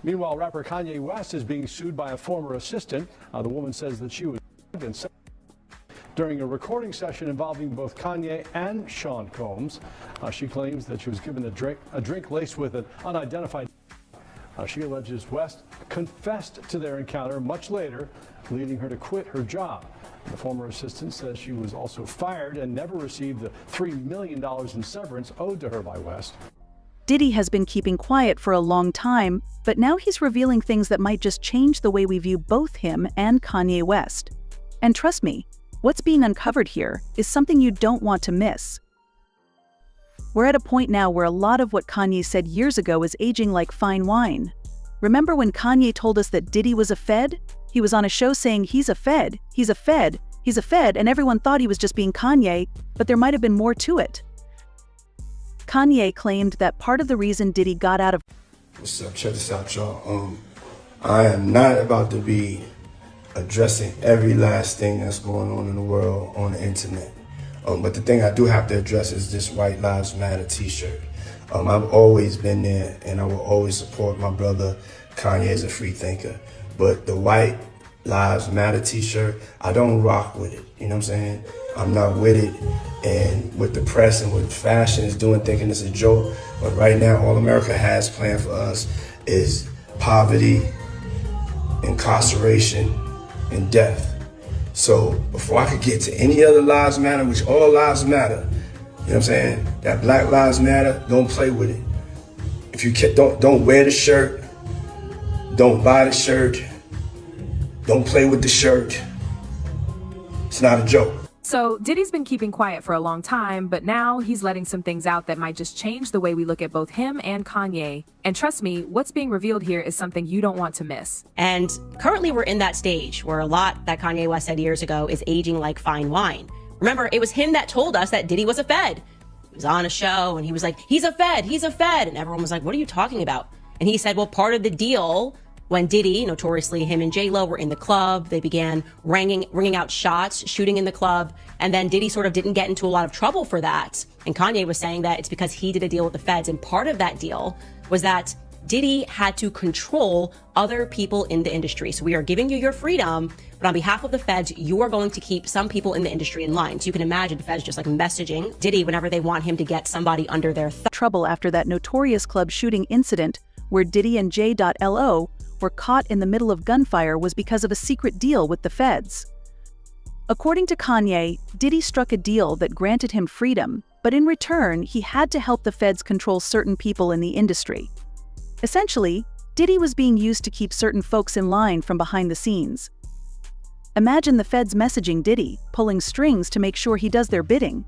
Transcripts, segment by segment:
Meanwhile, rapper Kanye West is being sued by a former assistant. The woman says that she was during a recording session involving both Kanye and Sean Combs. She claims that she was given a drink laced with an unidentified. She alleges West confessed to their encounter much later, leading her to quit her job. The former assistant says she was also fired and never received the $3 million in severance owed to her by West. Diddy has been keeping quiet for a long time, but now he's revealing things that might just change the way we view both him and Kanye West. And trust me, what's being uncovered here is something you don't want to miss. We're at a point now where a lot of what Kanye said years ago is aging like fine wine. Remember when Kanye told us that Diddy was a Fed? He was on a show saying he's a Fed, he's a Fed, he's a Fed, and everyone thought he was just being Kanye, but there might have been more to it. Kanye claimed that part of the reason Diddy got out of— What's up? Check this out, y'all. I am not about to be addressing every last thing that's going on in the world on the internet. But the thing I do have to address is this White Lives Matter t-shirt. I've always been there and I will always support my brother Kanye as a free thinker. But the White Lives Matter t-shirt, I don't rock with it. You know what I'm saying? I'm not with it. And with the press and what fashion is doing, thinking it's a joke. But right now, all America has planned for us is poverty, incarceration, and death. So before I could get to any other lives matter, which all lives matter, you know what I'm saying? That Black Lives Matter, don't play with it. If you don't wear the shirt, don't buy the shirt, don't play with the shirt. It's not a joke. So Diddy's been keeping quiet for a long time, but now he's letting some things out that might just change the way we look at both him and Kanye. And trust me, what's being revealed here is something you don't want to miss. And currently we're in that stage where a lot that Kanye West said years ago is aging like fine wine. Remember, it was him that told us that Diddy was a Fed. He was on a show and he was like, he's a Fed, he's a Fed. And everyone was like, what are you talking about? And he said, well, part of the deal when Diddy, notoriously him and J-Lo, were in the club, they began ringing out shots, shooting in the club, and then Diddy sort of didn't get into a lot of trouble for that. And Kanye was saying that it's because he did a deal with the feds, and part of that deal was that Diddy had to control other people in the industry. So we are giving you your freedom, but on behalf of the feds, you are going to keep some people in the industry in line. So you can imagine the feds just like messaging Diddy whenever they want him to get somebody under their trouble after that notorious club shooting incident where Diddy and J.Lo were caught in the middle of gunfire was because of a secret deal with the feds. According to Kanye, Diddy struck a deal that granted him freedom, but in return, he had to help the feds control certain people in the industry. Essentially, Diddy was being used to keep certain folks in line from behind the scenes. Imagine the feds messaging Diddy, pulling strings to make sure he does their bidding.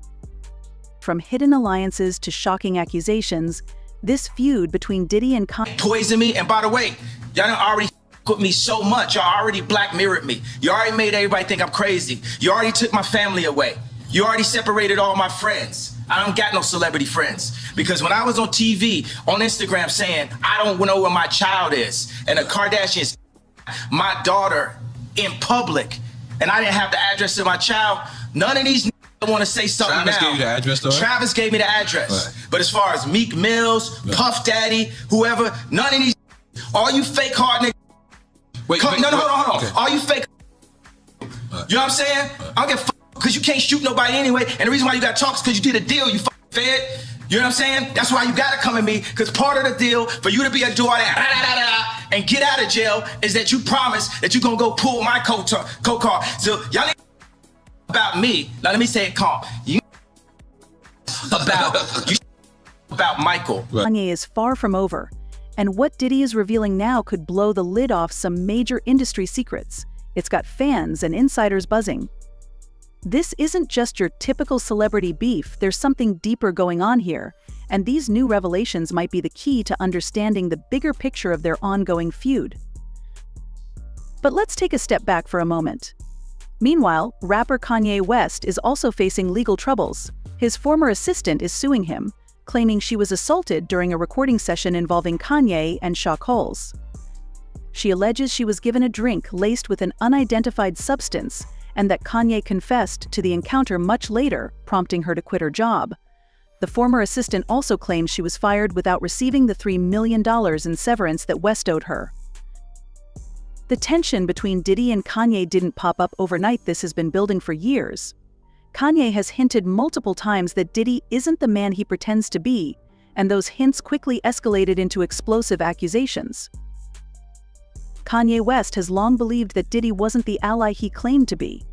From hidden alliances to shocking accusations, this feud between Diddy and Kanye poisoned me. And by the way, y'all done already with me so much. Y'all already black mirrored me. You already made everybody think I'm crazy. You already took my family away. You already separated all my friends. I don't got no celebrity friends. Because when I was on TV, on Instagram saying, I don't know where my child is, and the Kardashians, my daughter in public, and I didn't have the address of my child, none of these want to say something Travis now. gave you the address, though? Travis gave me the address. Right. But as far as Meek Mills, Puff Daddy, whoever, none of these, all you fake hard niggas. Wait, Hold on. Okay. All you fake, you know what I'm saying? I don't give a fuck, because you can't shoot nobody anyway, and the reason why you got to talk is because you did a deal, you fed. You know what I'm saying? That's why you got to come at me, because part of the deal for you to be able to do all that and get out of jail is that you promise that you're going to go pull my coat car. So y'all need about me. Now let me say it calm. You about Michael. Kanye is far from over, and what Diddy is revealing now could blow the lid off some major industry secrets. It's got fans and insiders buzzing. This isn't just your typical celebrity beef, there's something deeper going on here, and these new revelations might be the key to understanding the bigger picture of their ongoing feud. But let's take a step back for a moment. Meanwhile, rapper Kanye West is also facing legal troubles. His former assistant is suing him, claiming she was assaulted during a recording session involving Kanye and Sean Combs. She alleges she was given a drink laced with an unidentified substance and that Kanye confessed to the encounter much later, prompting her to quit her job. The former assistant also claims she was fired without receiving the $3 million in severance that West owed her. The tension between Diddy and Kanye didn't pop up overnight. This has been building for years. Kanye has hinted multiple times that Diddy isn't the man he pretends to be, and those hints quickly escalated into explosive accusations. Kanye West has long believed that Diddy wasn't the ally he claimed to be.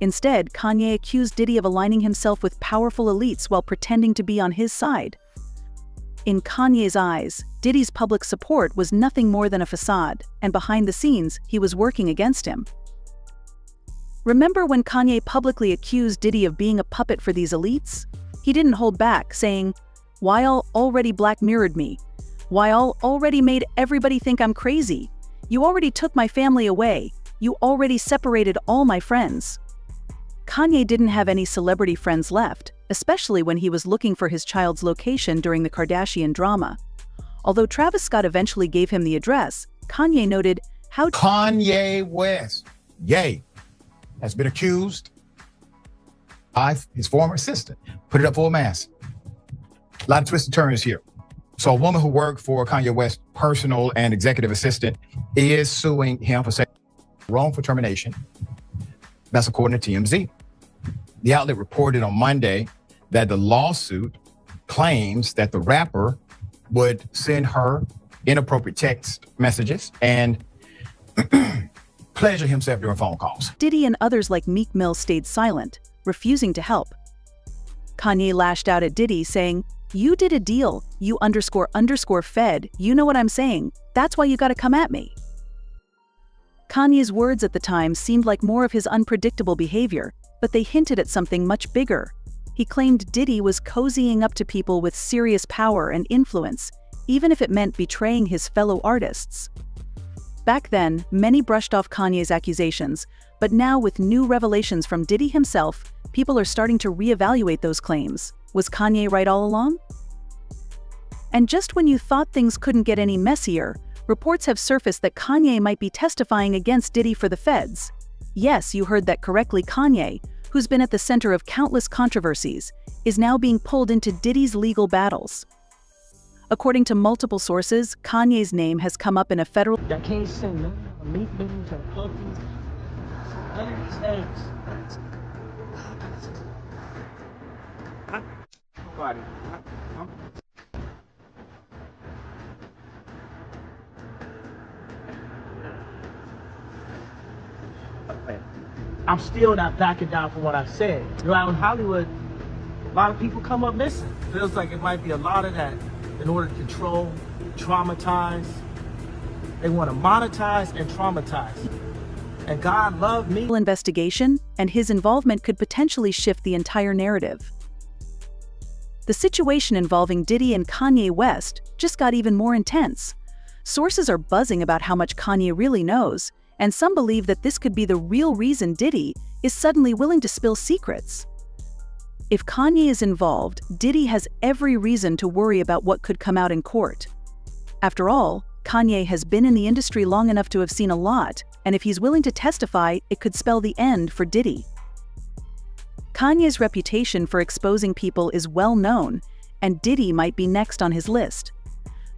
Instead, Kanye accused Diddy of aligning himself with powerful elites while pretending to be on his side. In Kanye's eyes, Diddy's public support was nothing more than a facade, and behind the scenes, he was working against him. Remember when Kanye publicly accused Diddy of being a puppet for these elites? He didn't hold back, saying, "Why y'all already Black Mirrored me? Why y'all already made everybody think I'm crazy? You already took my family away. You already separated all my friends." Kanye didn't have any celebrity friends left, especially when he was looking for his child's location during the Kardashian drama. Although Travis Scott eventually gave him the address, Kanye noted how Kanye West, yay, has been accused by his former assistant. Put it up for a mass. A lot of twists and turns here. So a woman who worked for Kanye West's personal and executive assistant is suing him for wrongful termination. That's according to TMZ. The outlet reported on Monday that the lawsuit claims that the rapper would send her inappropriate text messages and pleasure himself during phone calls. Diddy and others like Meek Mill stayed silent, refusing to help. Kanye lashed out at Diddy, saying, "You did a deal, you __ Fed, you know what I'm saying, that's why you gotta come at me." Kanye's words at the time seemed like more of his unpredictable behavior, but they hinted at something much bigger. He claimed Diddy was cozying up to people with serious power and influence, even if it meant betraying his fellow artists. Back then, many brushed off Kanye's accusations, but now with new revelations from Diddy himself, people are starting to reevaluate those claims. Was Kanye right all along? And just when you thought things couldn't get any messier, reports have surfaced that Kanye might be testifying against Diddy for the feds. Yes, you heard that correctly. Kanye, who's been at the center of countless controversies, is now being pulled into Diddy's legal battles. According to multiple sources, Kanye's name has come up in a federal... I can't sing none of the meat beans or puppies. None of these names. I'm still not backing down from what I've said. You know, out in Hollywood, a lot of people come up missing. Feels like it might be a lot of that in order to control, traumatize. They want to monetize and traumatize. And God loved me. Investigation, and his involvement could potentially shift the entire narrative. The situation involving Diddy and Kanye West just got even more intense. Sources are buzzing about how much Kanye really knows, and some believe that this could be the real reason Diddy is suddenly willing to spill secrets. If Kanye is involved, Diddy has every reason to worry about what could come out in court. After all, Kanye has been in the industry long enough to have seen a lot, and if he's willing to testify, it could spell the end for Diddy. Kanye's reputation for exposing people is well known, and Diddy might be next on his list.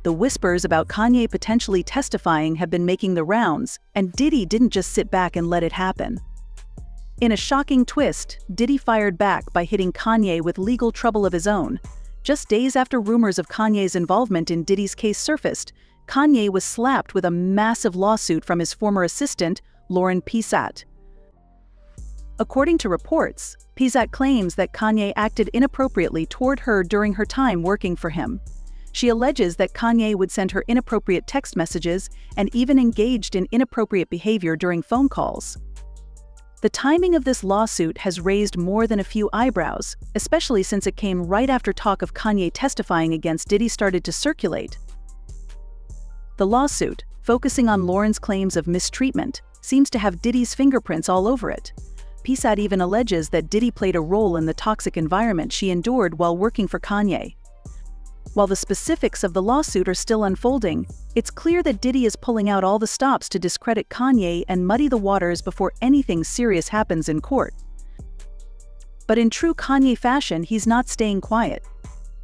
The whispers about Kanye potentially testifying have been making the rounds, and Diddy didn't just sit back and let it happen. In a shocking twist, Diddy fired back by hitting Kanye with legal trouble of his own. Just days after rumors of Kanye's involvement in Diddy's case surfaced, Kanye was slapped with a massive lawsuit from his former assistant, Lauren Pisat. According to reports, Pisat claims that Kanye acted inappropriately toward her during her time working for him. She alleges that Kanye would send her inappropriate text messages and even engaged in inappropriate behavior during phone calls. The timing of this lawsuit has raised more than a few eyebrows, especially since it came right after talk of Kanye testifying against Diddy started to circulate. The lawsuit, focusing on Lauren's claims of mistreatment, seems to have Diddy's fingerprints all over it. Pisat even alleges that Diddy played a role in the toxic environment she endured while working for Kanye. While the specifics of the lawsuit are still unfolding, it's clear that Diddy is pulling out all the stops to discredit Kanye and muddy the waters before anything serious happens in court. But in true Kanye fashion, he's not staying quiet.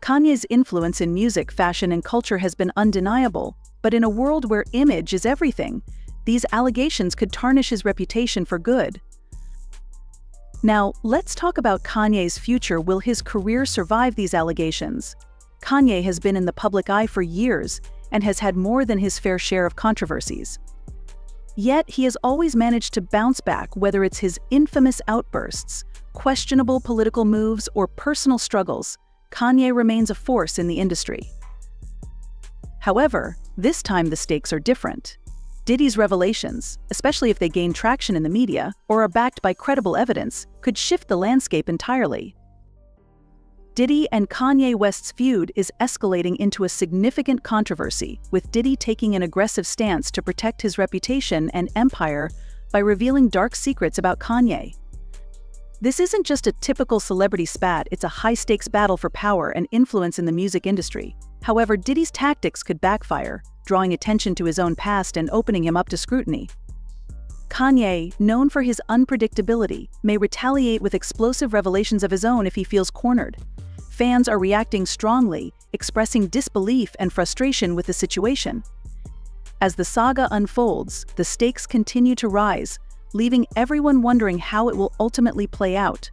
Kanye's influence in music, fashion, and culture has been undeniable, but in a world where image is everything, these allegations could tarnish his reputation for good. Now, let's talk about Kanye's future. Will his career survive these allegations? Kanye has been in the public eye for years and has had more than his fair share of controversies. Yet, he has always managed to bounce back, whether it's his infamous outbursts, questionable political moves, or personal struggles. Kanye remains a force in the industry. However, this time the stakes are different. Diddy's revelations, especially if they gain traction in the media or are backed by credible evidence, could shift the landscape entirely. Diddy and Kanye West's feud is escalating into a significant controversy, with Diddy taking an aggressive stance to protect his reputation and empire by revealing dark secrets about Kanye. This isn't just a typical celebrity spat, it's a high-stakes battle for power and influence in the music industry. However, Diddy's tactics could backfire, drawing attention to his own past and opening him up to scrutiny. Kanye, known for his unpredictability, may retaliate with explosive revelations of his own if he feels cornered. Fans are reacting strongly, expressing disbelief and frustration with the situation. As the saga unfolds, the stakes continue to rise, leaving everyone wondering how it will ultimately play out.